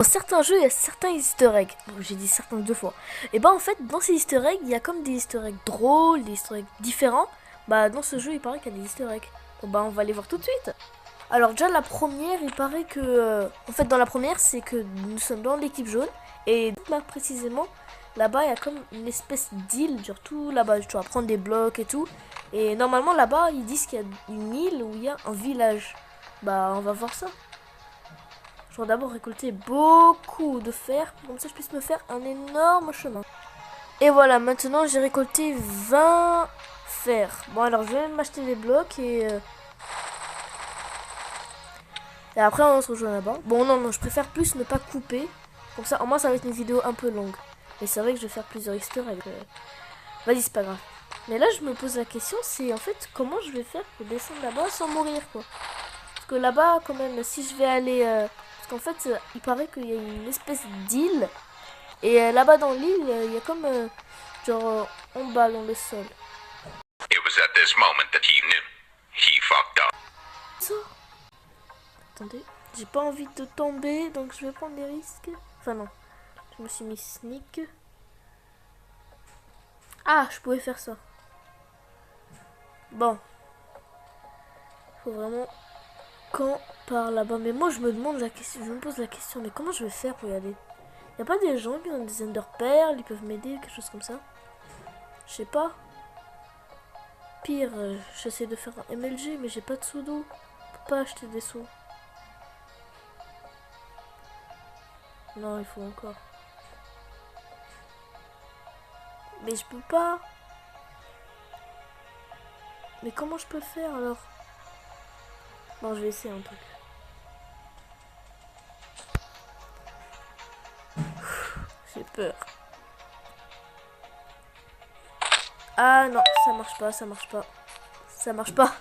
Dans certains jeux, il y a certains easter eggs. Bon, j'ai dit certains 2 fois. Et bah en fait, dans ces easter eggs, il y a comme des easter eggs drôles, des easter eggs différents. Bah dans ce jeu, il paraît qu'il y a des easter eggs. Donc bah on va les voir tout de suite. Alors déjà la première, il paraît que... en fait dans la première, c'est que nous sommes dans l'équipe jaune. Et bah, précisément, là-bas, il y a comme une espèce d'île. Genre tout là-bas, tu vas prendre des blocs et tout. Et normalement là-bas, ils disent qu'il y a une île où il y a un village. Bah on va voir ça. Je dois d'abord récolter beaucoup de fer, comme ça je puisse me faire un énorme chemin. Et voilà, maintenant j'ai récolté 20 fer. Bon alors je vais m'acheter des blocs et après on se rejoint là-bas. Bon non, je préfère plus ne pas couper. Comme ça, au moins ça va être une vidéo un peu longue. Mais c'est vrai que je vais faire plusieurs easter eggs. Vas-y, c'est pas grave. Mais là je me pose la question, c'est en fait comment je vais faire pour descendre là-bas sans mourir quoi. Parce que là-bas quand même, si je vais aller... en fait, il paraît qu'il y a une espèce d'île. Et là-bas dans l'île, il y a comme genre en bas dans le sol. It was at this moment that he knew. He fucked up. Ça. Attendez, j'ai pas envie de tomber, donc je vais prendre des risques. Enfin non, je me suis mis sneak. Ah, je pouvais faire ça. Bon. Faut vraiment quand par là-bas. Mais moi je me demande la question, je me pose la question, mais comment je vais faire pour y aller? Y a pas des gens qui ont des Ender Pearls, ils peuvent m'aider, quelque chose comme ça? Je sais pas. Pire, j'essaie de faire un MLG, mais j'ai pas de sous d'eau. Je peux pas acheter des sous. Non, il faut encore. Mais je peux pas. Mais comment je peux faire alors? Bon, je vais essayer un truc. J'ai peur. Ah non, ça marche pas, ça marche pas. Ça marche pas.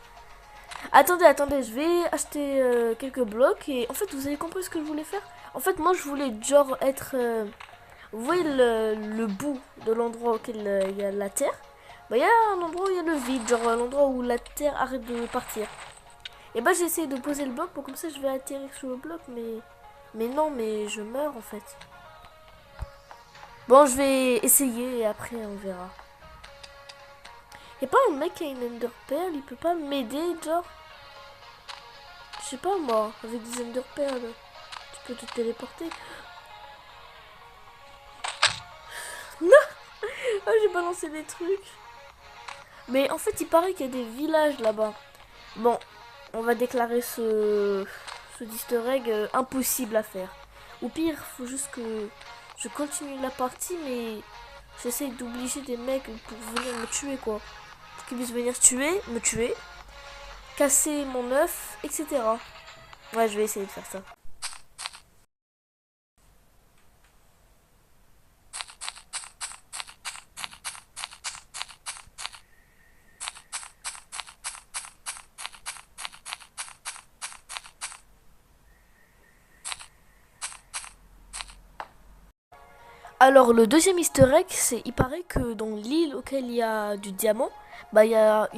Attendez, je vais acheter quelques blocs. Et en fait, vous avez compris ce que je voulais faire? En fait, moi, je voulais genre être... vous voyez le bout de l'endroit auquel il y a la terre? Bah, il y a un endroit où il y a le vide, genre l'endroit où la terre arrête de partir. Et bah, j'ai essayé de poser le bloc pour comme ça, je vais atterrir sur le bloc, mais... Mais non, mais je meurs, en fait. Bon, je vais essayer et après, on verra. Y'a pas un mec qui a une Ender Pearl, il peut pas m'aider, genre? Je sais pas, moi, avec des Ender Pearl, tu peux te téléporter. Non. Oh, j'ai balancé des trucs. Mais en fait, il paraît qu'il y a des villages là-bas. Bon, on va déclarer ce easter egg impossible à faire. Ou pire, faut juste que je continue la partie, mais j'essaie d'obliger des mecs pour venir me tuer, quoi. Pour qu'ils puissent venir me tuer, casser mon œuf, etc. Ouais, je vais essayer de faire ça. Alors le deuxième easter egg, c'est il paraît que dans l'île auquel il y a du diamant, bah il y a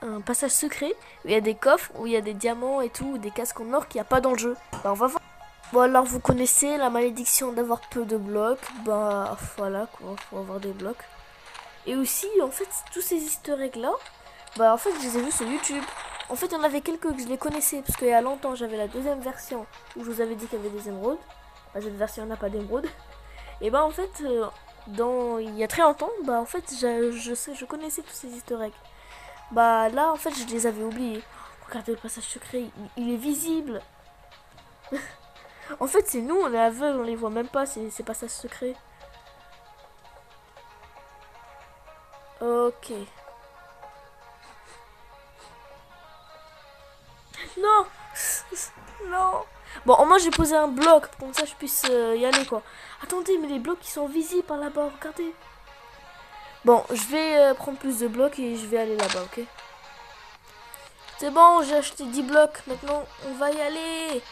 un passage secret où il y a des coffres, où il y a des diamants et tout, des casques en or qu'il n'y a pas dans le jeu. Bah on va voir. Bon alors vous connaissez la malédiction d'avoir peu de blocs, bah voilà quoi, faut avoir des blocs. Et aussi en fait tous ces easter eggs là, bah en fait je les ai vus sur YouTube. En fait il y en avait quelques que je les connaissais parce qu'il y a longtemps j'avais la deuxième version où je vous avais dit qu'il y avait des émeraudes. Bah cette version n'a pas d'émeraudes. Et bah en fait, il y a très longtemps, bah en fait, je connaissais tous ces easter eggs. Bah là, en fait, je les avais oubliés. Regardez le passage secret, il est visible. En fait, c'est nous, on est aveugles, on les voit même pas, ces passages secrets. Ok. Non. Non. Bon, au moins j'ai posé un bloc, comme ça je puisse y aller quoi. Attendez, mais les blocs ils sont visibles par là-bas, regardez. Bon, je vais prendre plus de blocs et je vais aller là-bas, ok? C'est bon, j'ai acheté 10 blocs, maintenant on va y aller.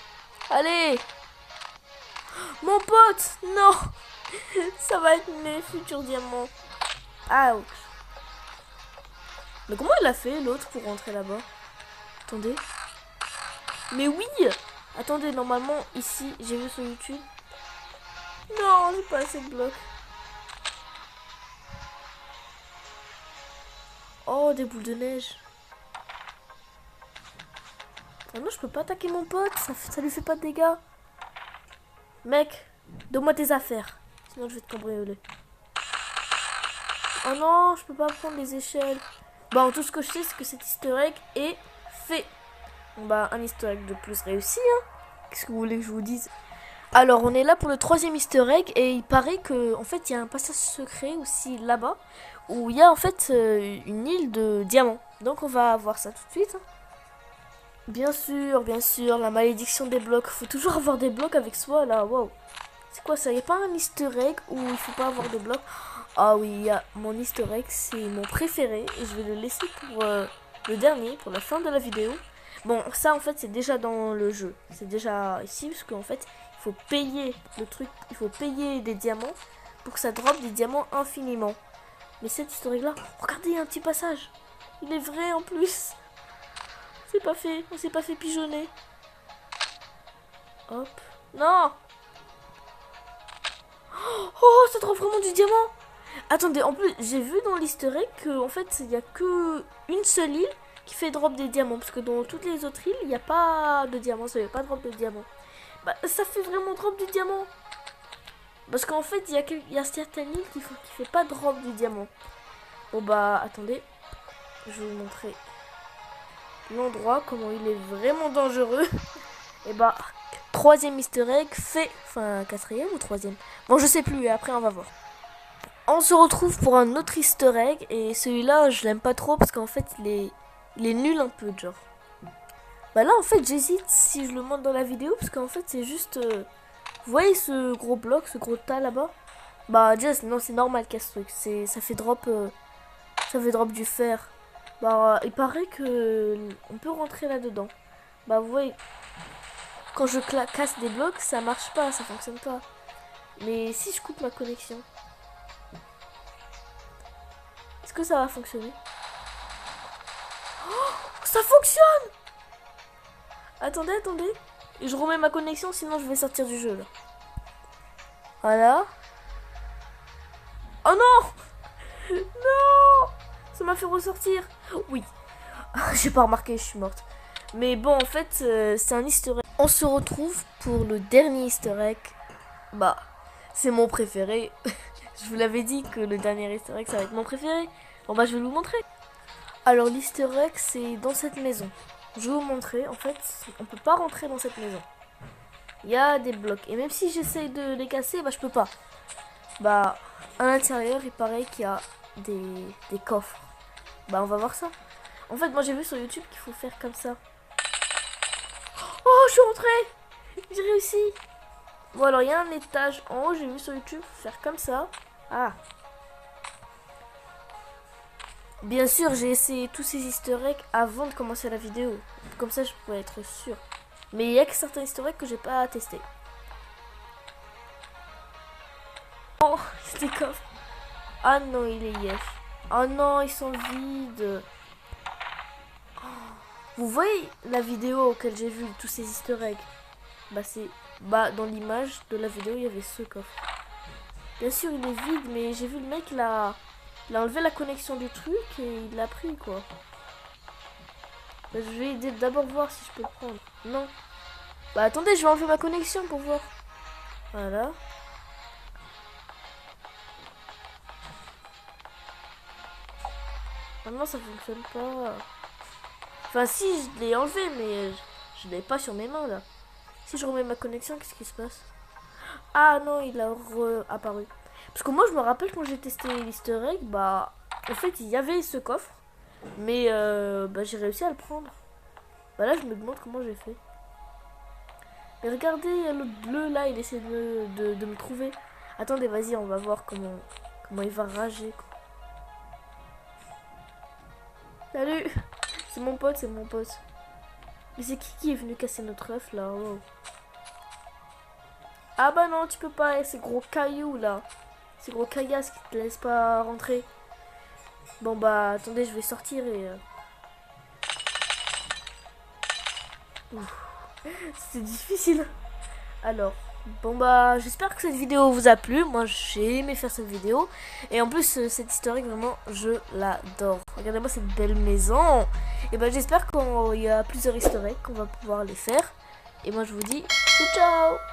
Allez. Mon pote, non. Ça va être mes futurs diamants. Ouch. Mais comment il a fait l'autre pour rentrer là-bas? Attendez. Mais oui. Attendez, normalement, ici, j'ai vu sur YouTube, Non, j'ai pas assez de blocs. Oh, des boules de neige. Oh non, je peux pas attaquer mon pote, ça lui fait pas de dégâts. Mec, donne-moi tes affaires. Sinon, je vais te cambrioler. Oh non, je peux pas prendre les échelles. Bon, tout ce que je sais, c'est que cet easter egg est fait. Bon, bah, un easter egg de plus réussi, hein. Qu'est-ce que vous voulez que je vous dise? Alors, on est là pour le 3e easter egg. Et il paraît que, en fait, il y a un passage secret aussi là-bas. Où il y a, en fait, une île de diamants. Donc, on va voir ça tout de suite, hein. Bien sûr, la malédiction des blocs. Faut toujours avoir des blocs avec soi, là. Wow. C'est quoi ça? Y a pas un easter egg où il faut pas avoir de blocs? Ah oui, y a mon easter egg, c'est mon préféré. Et je vais le laisser pour le dernier, pour la fin de la vidéo. Bon, ça, en fait, c'est déjà dans le jeu. C'est déjà ici, parce qu'en fait, il faut payer le truc. Il faut payer des diamants pour que ça drop des diamants infiniment. Mais cet easter egg-là, regardez, il y a un petit passage. Il est vrai, en plus. C'est pas fait, on s'est pas fait pigeonner. Hop. Non. Oh, ça drop vraiment du diamant. Attendez, en plus, j'ai vu dans l'easter egg qu'en fait, il n'y a que une seule île qui fait drop des diamants. Parce que dans toutes les autres îles, il n'y a pas de diamants. Ça fait pas drop de diamants. Bah, ça fait vraiment drop du diamant. Parce qu'en fait, il y a certaines îles qui fait pas drop du diamant. Bon, bah, attendez. Je vais vous montrer l'endroit, comment il est vraiment dangereux. Et bah, 3e easter egg fait. Enfin, 4e ou 3e? Bon, je sais plus, et après on va voir. On se retrouve pour un autre easter egg. Et celui-là, je l'aime pas trop parce qu'en fait, il est nul un peu, genre. Bah là, en fait, j'hésite si je le montre dans la vidéo. Parce qu'en fait, c'est juste. Vous voyez ce gros bloc, ce gros tas là-bas? Bah, déjà, non, c'est normal qu'il y a ce truc. Ça fait drop. Ça fait drop du fer. Bah, il paraît que on peut rentrer là-dedans. Bah, vous voyez, quand je casse des blocs, ça marche pas, ça fonctionne pas. Mais si je coupe ma connexion, est-ce que ça va fonctionner? Oh, ça fonctionne! Attendez. Et je remets ma connexion, sinon je vais sortir du jeu, là. Voilà. Oh non! Non! Ça m'a fait ressortir. Oui. J'ai pas remarqué, je suis morte. Mais bon, en fait, c'est un easter egg. On se retrouve pour le dernier easter egg. Bah, c'est mon préféré. Je vous l'avais dit que le dernier easter egg, ça va être mon préféré. Bon bah, je vais vous montrer. Alors, l'easter egg, c'est dans cette maison. Je vais vous montrer. En fait, on peut pas rentrer dans cette maison. Il y a des blocs. Et même si j'essaye de les casser, bah, je peux pas. Bah, à l'intérieur, il paraît qu'il y a des coffres. Bah, on va voir ça. En fait, moi, j'ai vu sur YouTube qu'il faut faire comme ça. Oh, je suis rentrée! J'ai réussi! Bon, alors, il y a un étage en haut, j'ai vu sur YouTube, faire comme ça. Ah! Bien sûr, j'ai essayé tous ces easter eggs avant de commencer la vidéo. Comme ça, je pourrais être sûr. Mais il y a que certains easter eggs que j'ai pas testé. Oh, c'était coffre. Ah non, il est yes. Oh non, ils sont vides. Vous voyez la vidéo auquel j'ai vu tous ces easter eggs? Bah c'est dans l'image de la vidéo il y avait ce coffre. Bien sûr il est vide, mais j'ai vu le mec il a enlevé la connexion du truc et il l'a pris quoi. Bah, je vais d'abord voir si je peux le prendre. Non. Bah attendez, je vais enlever ma connexion pour voir. Voilà. Ah non, ça fonctionne pas. Enfin si, je l'ai enlevé, mais je l'ai pas sur mes mains là. Si je remets ma connexion, qu'est-ce qui se passe? Ah non, il a apparu. Parce que moi je me rappelle quand j'ai testé l'easter egg, bah en fait il y avait ce coffre. Mais bah, j'ai réussi à le prendre. Bah là je me demande comment j'ai fait. Mais regardez, il y a l'autre bleu là, il essaie de me trouver. Attendez, vas-y, on va voir comment il va rager quoi. Salut! C'est mon pote, Mais c'est qui est venu casser notre œuf là? Oh. Ah bah non, tu peux pas, ces gros cailloux là. Ces gros caillasses qui te laissent pas rentrer. Bon bah attendez, je vais sortir et... C'est difficile. Alors, Bon bah j'espère que cette vidéo vous a plu. Moi j'ai aimé faire cette vidéo. Et en plus cette historique vraiment je l'adore. Regardez-moi cette belle maison. Et bah j'espère qu'il y a plusieurs historiques qu'on va pouvoir les faire. Et moi je vous dis ciao ciao.